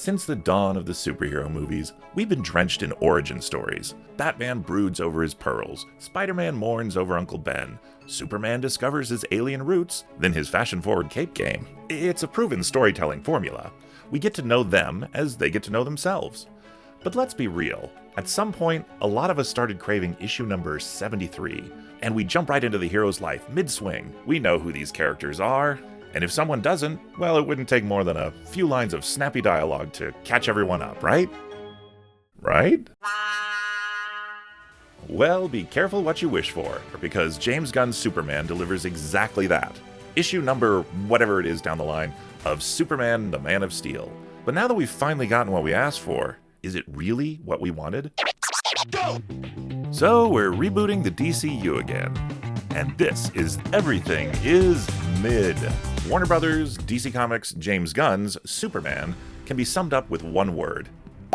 Since the dawn of the superhero movies, we've been drenched in origin stories. Batman broods over his pearls, Spider-Man mourns over Uncle Ben, Superman discovers his alien roots, then his fashion-forward cape game. It's a proven storytelling formula. We get to know them as they get to know themselves. But let's be real. At some point, a lot of us started craving issue number 73, and we jump right into the hero's life mid-swing. We know who these characters are, and if someone doesn't, well, it wouldn't take more than a few lines of snappy dialogue to catch everyone up, right? Right? Well, be careful what you wish for, because James Gunn's Superman delivers exactly that. Issue number whatever it is down the line of Superman the Man of Steel. But now that we've finally gotten what we asked for, is it really what we wanted? Go! So we're rebooting the DCEU again. And this is Everything is Mid. Warner Brothers, DC Comics, James Gunn's Superman can be summed up with one word.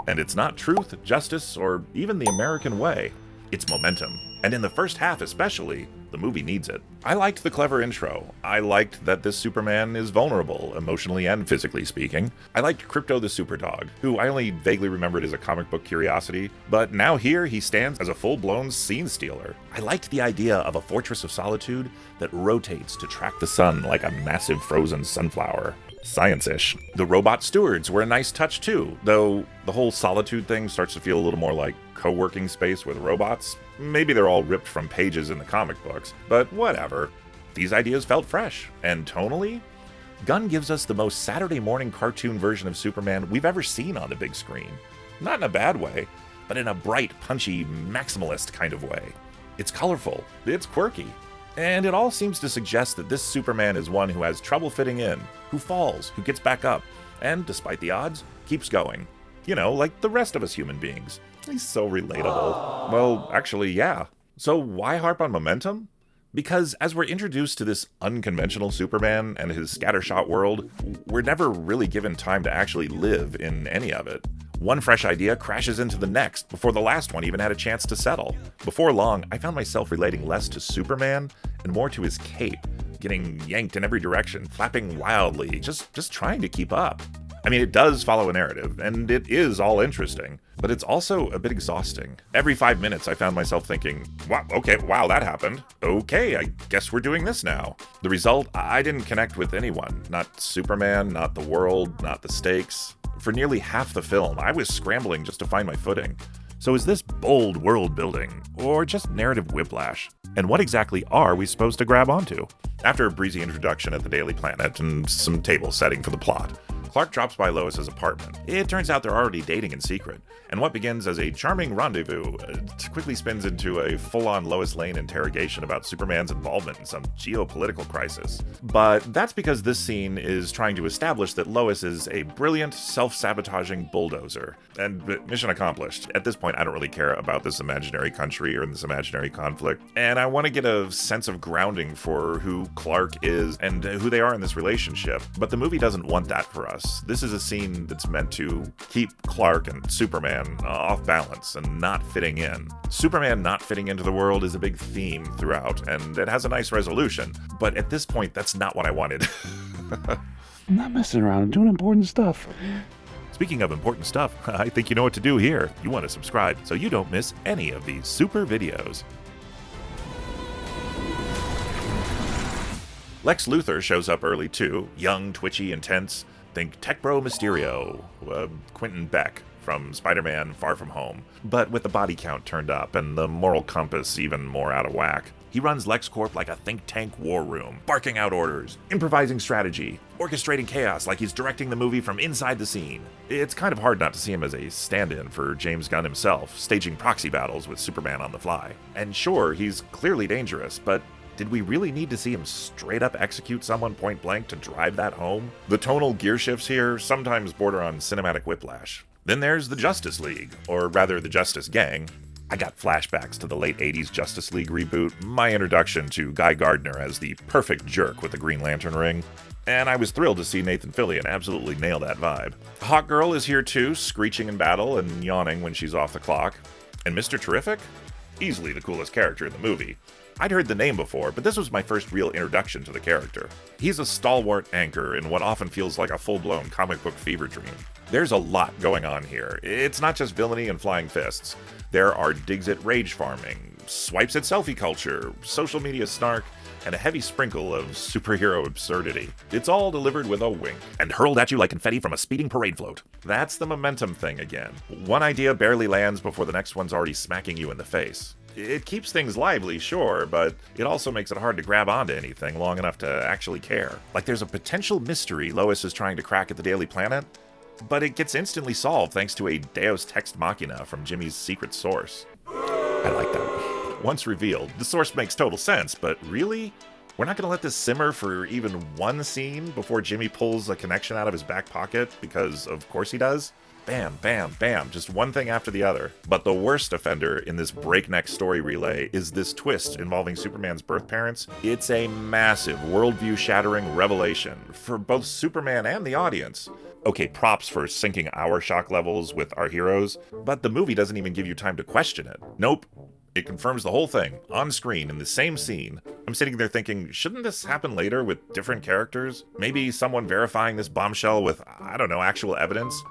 And it's not truth, justice, or even the American way. It's momentum. And in the first half especially, the movie needs it. I liked the clever intro. I liked that this Superman is vulnerable, emotionally and physically speaking. I liked Krypto the Superdog, who I only vaguely remembered as a comic book curiosity, but now here he stands as a full-blown scene stealer. I liked the idea of a fortress of solitude that rotates to track the sun like a massive frozen sunflower. Science-ish. The robot stewards were a nice touch too, though the whole solitude thing starts to feel a little more like co-working space with robots. Maybe they're all ripped from pages in the comic books, but whatever. These ideas felt fresh, and tonally, Gunn gives us the most Saturday morning cartoon version of Superman we've ever seen on the big screen. Not in a bad way, but in a bright, punchy, maximalist kind of way. It's colorful, it's quirky, and it all seems to suggest that this Superman is one who has trouble fitting in, who falls, who gets back up, and despite the odds, keeps going. You know, like the rest of us human beings. He's so relatable. Well, actually, yeah. So why harp on momentum? Because as we're introduced to this unconventional Superman and his scattershot world, we're never really given time to actually live in any of it. One fresh idea crashes into the next before the last one even had a chance to settle. Before long, I found myself relating less to Superman and more to his cape, getting yanked in every direction, flapping wildly, just trying to keep up. I mean, it does follow a narrative, and it is all interesting, but it's also a bit exhausting. Every 5 minutes, I found myself thinking, wow, that happened. Okay, I guess we're doing this now. The result, I didn't connect with anyone. Not Superman, not the world, not the stakes. For nearly half the film, I was scrambling just to find my footing. So is this bold world building, or just narrative whiplash? And what exactly are we supposed to grab onto? After a breezy introduction at the Daily Planet and some table setting for the plot, Clark drops by Lois's apartment. It turns out they're already dating in secret, and what begins as a charming rendezvous quickly spins into a full-on Lois Lane interrogation about Superman's involvement in some geopolitical crisis. But that's because this scene is trying to establish that Lois is a brilliant, self-sabotaging bulldozer. And mission accomplished. At this point, I don't really care about this imaginary country or this imaginary conflict, and I want to get a sense of grounding for who Clark is and who they are in this relationship. But the movie doesn't want that for us. This is a scene that's meant to keep Clark and Superman off balance and not fitting in. Superman not fitting into the world is a big theme throughout, and it has a nice resolution. But at this point, that's not what I wanted. I'm not messing around. I'm doing important stuff. Speaking of important stuff, I think you know what to do here. You want to subscribe so you don't miss any of these super videos. Lex Luthor shows up early too, young, twitchy, intense. Think Tech Bro Mysterio, Quentin Beck from Spider-Man Far From Home, but with the body count turned up and the moral compass even more out of whack. He runs LexCorp like a think tank war room, barking out orders, improvising strategy, orchestrating chaos like he's directing the movie from inside the scene. It's kind of hard not to see him as a stand-in for James Gunn himself, staging proxy battles with Superman on the fly. And sure, he's clearly dangerous, but did we really need to see him straight up execute someone point blank to drive that home? The tonal gear shifts here sometimes border on cinematic whiplash. Then there's the Justice League, or rather the Justice Gang. I got flashbacks to the late 80s Justice League reboot, my introduction to Guy Gardner as the perfect jerk with the Green Lantern ring, and I was thrilled to see Nathan Fillion absolutely nail that vibe. Hawkgirl is here too, screeching in battle and yawning when she's off the clock. And Mr. Terrific? Easily the coolest character in the movie. I'd heard the name before, but this was my first real introduction to the character. He's a stalwart anchor in what often feels like a full-blown comic book fever dream. There's a lot going on here. It's not just villainy and flying fists. There are digs at rage farming, swipes at selfie culture, social media snark, and a heavy sprinkle of superhero absurdity. It's all delivered with a wink, and hurled at you like confetti from a speeding parade float. That's the momentum thing again. One idea barely lands before the next one's already smacking you in the face. It keeps things lively, sure, but it also makes it hard to grab onto anything long enough to actually care. Like there's a potential mystery Lois is trying to crack at the Daily Planet, but it gets instantly solved thanks to a Deus Text Machina from Jimmy's secret source. I like that. Once revealed, the source makes total sense, but really? We're not going to let this simmer for even one scene before Jimmy pulls a connection out of his back pocket, because of course he does? Bam, bam, bam, just one thing after the other. But the worst offender in this breakneck story relay is this twist involving Superman's birth parents. It's a massive, worldview-shattering revelation for both Superman and the audience. Okay, props for syncing our shock levels with our heroes, but the movie doesn't even give you time to question it. Nope. It confirms the whole thing, on screen, in the same scene. I'm sitting there thinking, shouldn't this happen later with different characters? Maybe someone verifying this bombshell with, I don't know, actual evidence?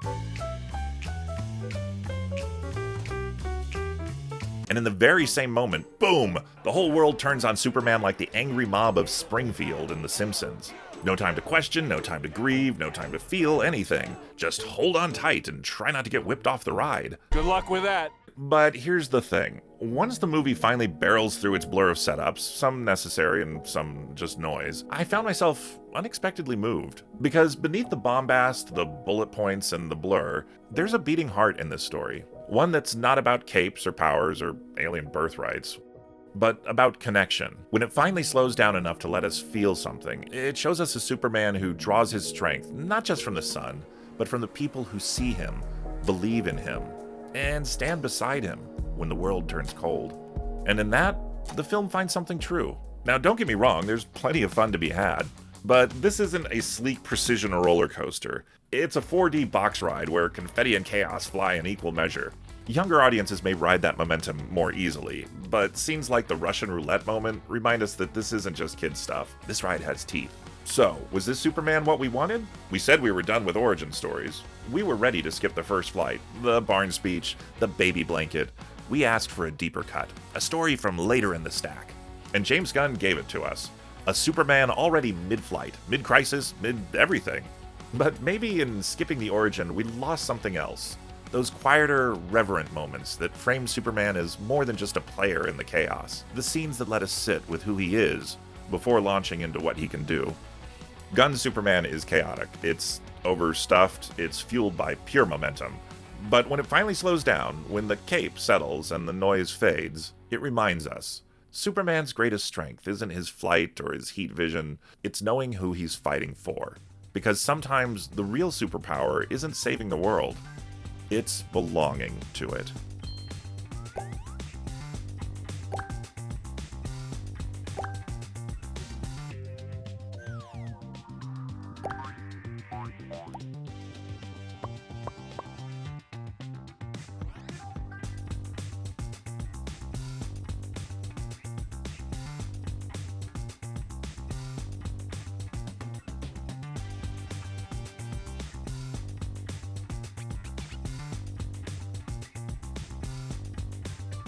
And in the very same moment, boom, the whole world turns on Superman like the angry mob of Springfield in The Simpsons. No time to question, no time to grieve, no time to feel anything. Just hold on tight and try not to get whipped off the ride. Good luck with that. But here's the thing. Once the movie finally barrels through its blur of setups, some necessary and some just noise, I found myself unexpectedly moved. Because beneath the bombast, the bullet points, and the blur, there's a beating heart in this story. One that's not about capes or powers or alien birthrights, but about connection. When it finally slows down enough to let us feel something, it shows us a Superman who draws his strength not just from the sun, but from the people who see him, believe in him, and stand beside him when the world turns cold. And in that, the film finds something true. Now, don't get me wrong, there's plenty of fun to be had, but this isn't a sleek precision roller coaster. It's a 4D box ride where confetti and chaos fly in equal measure. Younger audiences may ride that momentum more easily, but scenes like the Russian roulette moment remind us that this isn't just kid stuff. This ride has teeth. So, was this Superman what we wanted? We said we were done with origin stories. We were ready to skip the first flight, the barn speech, the baby blanket. We asked for a deeper cut, a story from later in the stack. And James Gunn gave it to us. A Superman already mid-flight, mid-crisis, mid-everything. But maybe in skipping the origin, we lost something else. Those quieter, reverent moments that frame Superman as more than just a player in the chaos. The scenes that let us sit with who he is before launching into what he can do. Gunn's Superman is chaotic. It's overstuffed, it's fueled by pure momentum. But when it finally slows down, when the cape settles and the noise fades, it reminds us, Superman's greatest strength isn't his flight or his heat vision, it's knowing who he's fighting for. Because sometimes the real superpower isn't saving the world, it's belonging to it.